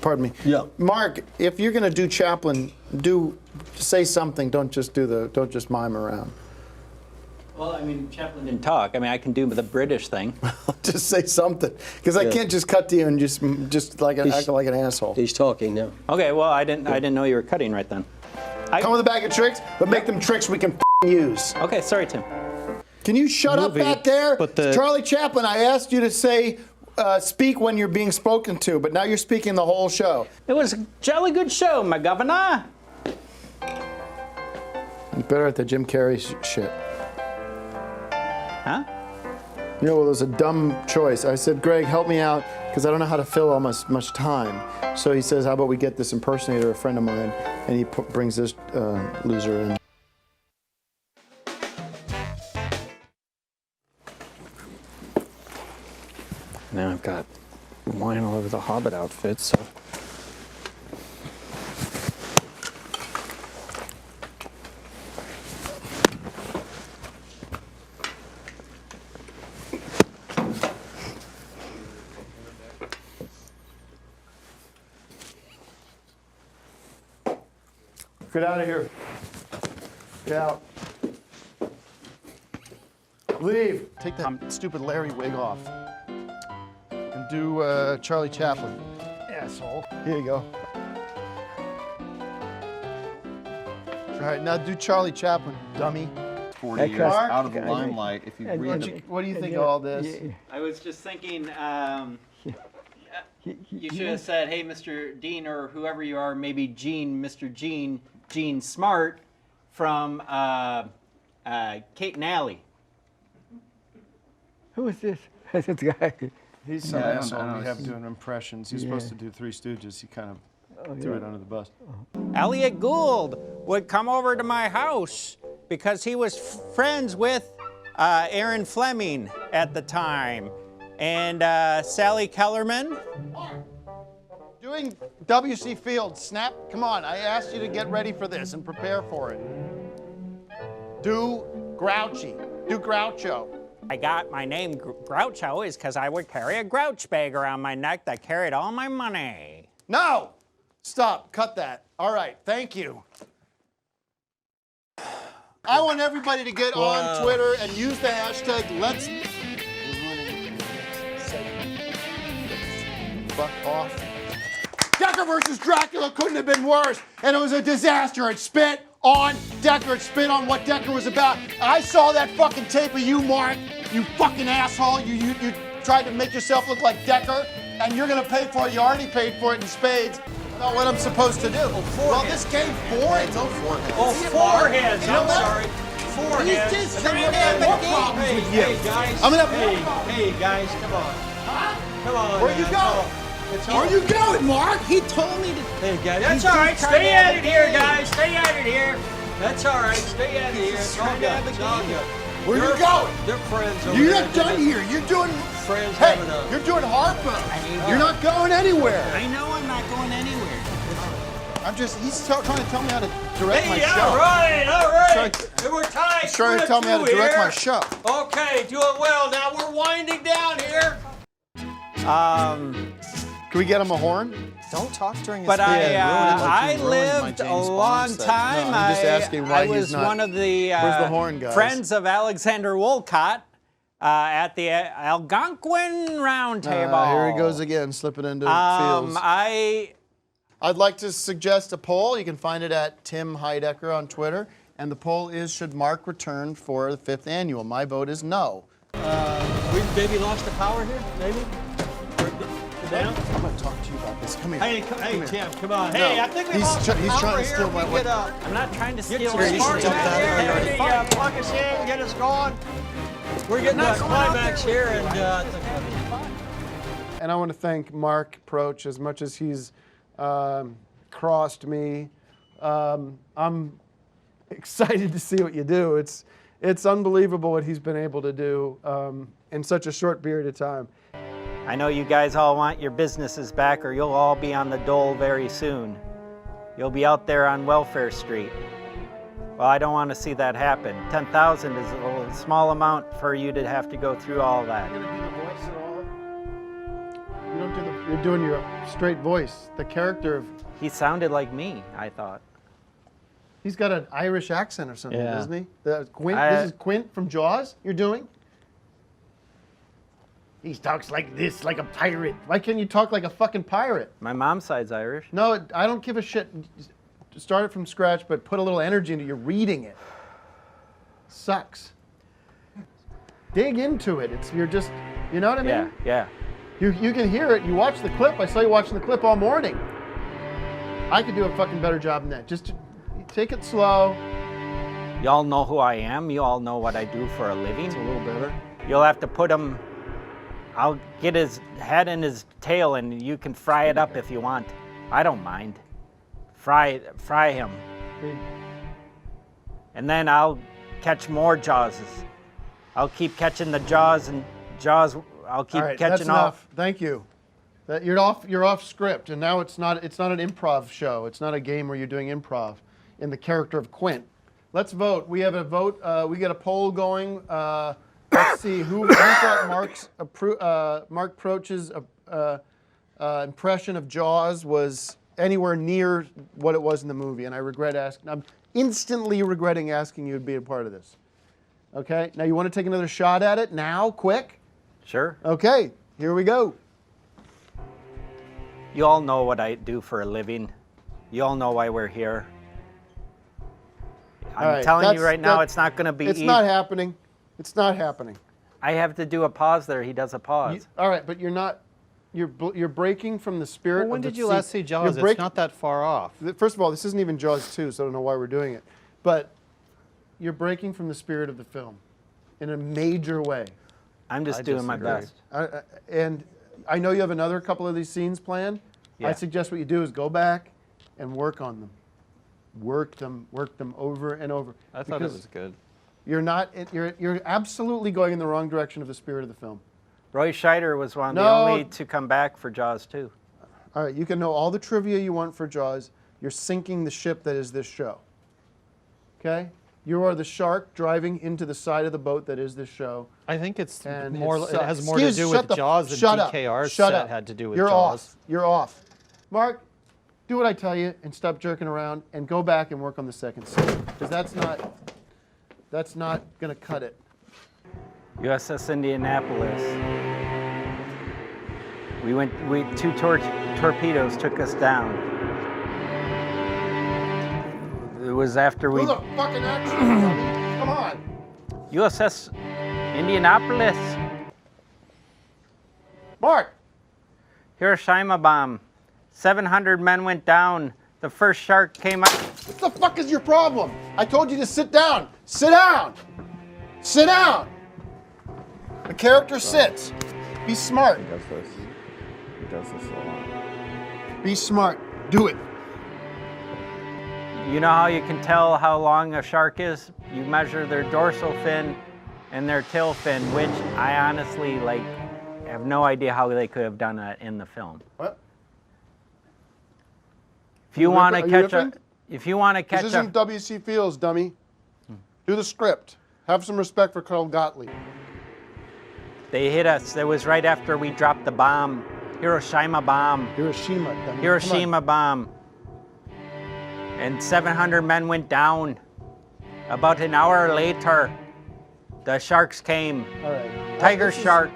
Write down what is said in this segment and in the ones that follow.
Pardon me. Yeah. Mark, if you're going to do Chaplin, say something. Don't just mime around. Well, I mean, Chaplin didn't talk. I mean, I can do the British thing. Just say something, because I can't just cut to you and just act like an asshole. He's talking now. Okay. Well, I didn't know you were cutting right then. Come with a bag of tricks, but make them tricks we can use. Okay. Sorry, Tim. Can you shut up back there? Charlie Chaplin, I asked you to say, speak when you're being spoken to, but now you're speaking the whole show. It was a jolly good show, my governor. You're better at the Jim Carrey shit. Huh? You know, well, it was a dumb choice. I said, Greg, help me out, because I don't know how to fill much time. So he says, how about we get this impersonator, a friend of mine, and he brings this loser in. Now I've got wine all over the Hobbit outfit, so. Get out of here. Get out. Leave. Take that stupid Larry wig off. And do Charlie Chaplin. Asshole. Here you go. All right, now do Charlie Chaplin, dummy. 40 years out of the limelight. If you read the... What do you think of all this? I was just thinking, you should have said, hey, Mr. Dean, or whoever you are, maybe Gene, Mr. Gene Smart from Kate and Alley. Who is this? This guy. He's some asshole we have doing impressions. He's supposed to do Three Stooges. He kind of threw it under the bus. Elliot Gould would come over to my house because he was friends with Aaron Fleming at the time. And Sally Kellerman. Doing W.C. Fields, snap, come on. I asked you to get ready for this and prepare for it. Do Grouchy. Do Groucho. I got my name Groucho is because I would carry a grouch bag around my neck that carried all my money. No! Stop. Cut that. All right. Thank you. I want everybody to get on Twitter and use the hashtag Let's... Fuck off. Decker versus Dracula couldn't have been worse, and it was a disaster. It spit on Decker. It spit on what Decker was about. I saw that fucking tape of you, Mark. You fucking asshole. You tried to make yourself look like Decker, and you're gonna pay for it. You already paid for it in spades. I know what I'm supposed to do. Well, this game's boring. Oh, foreheads. Oh, foreheads. You know I'm what? sorry. Foreheads. He's trying to have more problems with you. Hey, guys. I'm gonna have Hey, guys, come on. Come on. Where you going? Where are you going, Mark? He told me to. Hey, guys. That's all right. Stay at it here, guys. Stay at it here. That's all right. Stay at it here. It's all good. It's all good. Where you going? They're friends over You're there. not done here. You're doing. Friends Hey, having a... you're doing Harpo. You're not going anywhere. I know I'm not going anywhere. He's trying to tell me how to direct my show. All right. We're tight. He's trying to tell me how to direct my show. Okay, doing well. Now we're winding down here. Can we get him a horn? Don't talk during his But I ruined my lived a James Bond long set. time. No, I'm just asking why I was he's not. one of the, Where's the horn, guys? friends of Alexander Wolcott at the Algonquin Round Table. Here he goes again, slipping into fields. I'd like to suggest a poll. You can find it at Tim Heidecker on Twitter. And the poll is, should Mark return for the 5th annual? My vote is no. We maybe lost the power here, maybe? Down? I'm going to talk to you about this. Come here. Hey, Tim, come on. No, Hey, I think we he's lost the he's power trying to here. steal my We get I'm not trying to steal Get your anything. spark back there. Plug us in, get us going. We're getting to a climax here, And I want to thank Mark Proch as much as he's crossed me. I'm excited to see what you do. It's unbelievable what he's been able to do in such a short period of time. I know you guys all want your businesses back, or you'll all be on the dole very soon. You'll be out there on Welfare Street. Well, I don't want to see that happen. 10,000 is a small amount for you to have to go through all that. You're going to do the voice at all? You don't do the You're doing your straight voice. The character of He sounded like me, I thought. he's got an Irish accent or something, Yeah. doesn't he? Quint. I- This is Quint from Jaws. You're doing. He talks like this, like a pirate. Why can't you talk like a fucking pirate? My mom's side's Irish. No, I don't give a shit. Start it from scratch, but put a little energy into your reading it. Sucks. Dig into it. You're just, you know what I mean? Yeah. You can hear it. You watch the clip. I saw you watching the clip all morning. I could do a fucking better job than that. Just take it slow. Y'all know who I am. You all know what I do for a living. It's a little better. You'll have to put him. I'll get his head and his tail, and you can fry it up if you want. I don't mind. Fry him, and then I'll catch more Jawses. I'll keep catching the Jaws and Jaws. I'll keep All right, catching that's all. enough. Thank you. You're off script, and now it's not an improv show. It's not a game where you're doing improv in the character of Quint. Let's vote. We have a vote. We get a poll going. Let's see who thought Mark Proch's impression of Jaws was anywhere near what it was in the movie, and I'm instantly regretting asking you to be a part of this. Okay, now you want to take another shot at it now, quick? Sure. Okay, here we go. You all know what I do for a living. You all know why we're here. I'm All right, telling you right now, that- it's not going to be It's easy. not happening. It's not happening. I have to do a pause there. He does a pause. All right, but you're not. You're breaking from the spirit. Well, when of the did you last see Jaws? you're It's not that far off. First of all, this isn't even Jaws 2, so I don't know why we're doing it. But you're breaking from the spirit of the film in a major way. I'm just doing my disagree. best. And I know you have another couple of these scenes planned. I Yeah. suggest what you do is go back and work on them. Work them over and over. I thought it Because was good. You're absolutely going in the wrong direction of the spirit of the film. Roy Scheider was one of the No. only to come back for Jaws 2. All right, you can know all the trivia you want for Jaws. You're sinking the ship that is this show. Okay? You are the shark driving into the side of the boat that is this show. I think it's And more. it's, It has more to do shut with Jaws than shut up, DKR's shut set up. had to do with You're Jaws. off. You're off. Mark, do what I tell you and stop jerking around and go back and work on the second scene. Because that's not going to cut it. USS Indianapolis. Two torpedoes took us down. It was after we Do the fucking action, dummy. Come on. USS Indianapolis. Mark, Hiroshima bomb. 700 men went down. The first shark came out. what the fuck is your problem? I told you to sit down. Sit down. Sit down. The character sits. Be smart. He does this a lot. Be smart. Do it. You know how you can tell how long a shark is? You measure their dorsal fin and their tail fin, which I honestly have no idea how they could have done that in the film. What? If you want to Are you catch riffing? if you want to catch This a, isn't W.C. Fields, dummy. Do the script. Have some respect for Carl Gottlieb. they hit us. It was right after we dropped the bomb, Hiroshima bomb. Hiroshima, dummy. Come on. Hiroshima bomb. And 700 men went down. About an hour later, the sharks came. All right. Tiger This is- shark.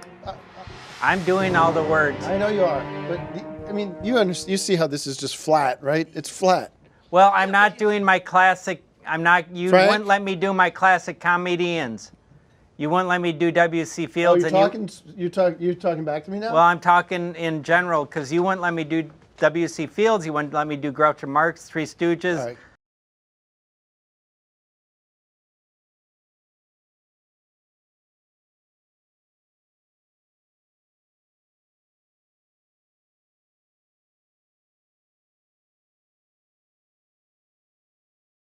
I'm doing all the words. I know you are, but I mean, you see how this is just flat, right? It's flat. Well, I'm not doing my classic. You Frank? wouldn't let me do my classic comedians. You wouldn't let me do W.C. Oh, Fields. you're talking back to me now? Well, I'm talking in general because you wouldn't let me do W.C. Fields. You wouldn't let me do Groucho Marx, Three Stooges. All right.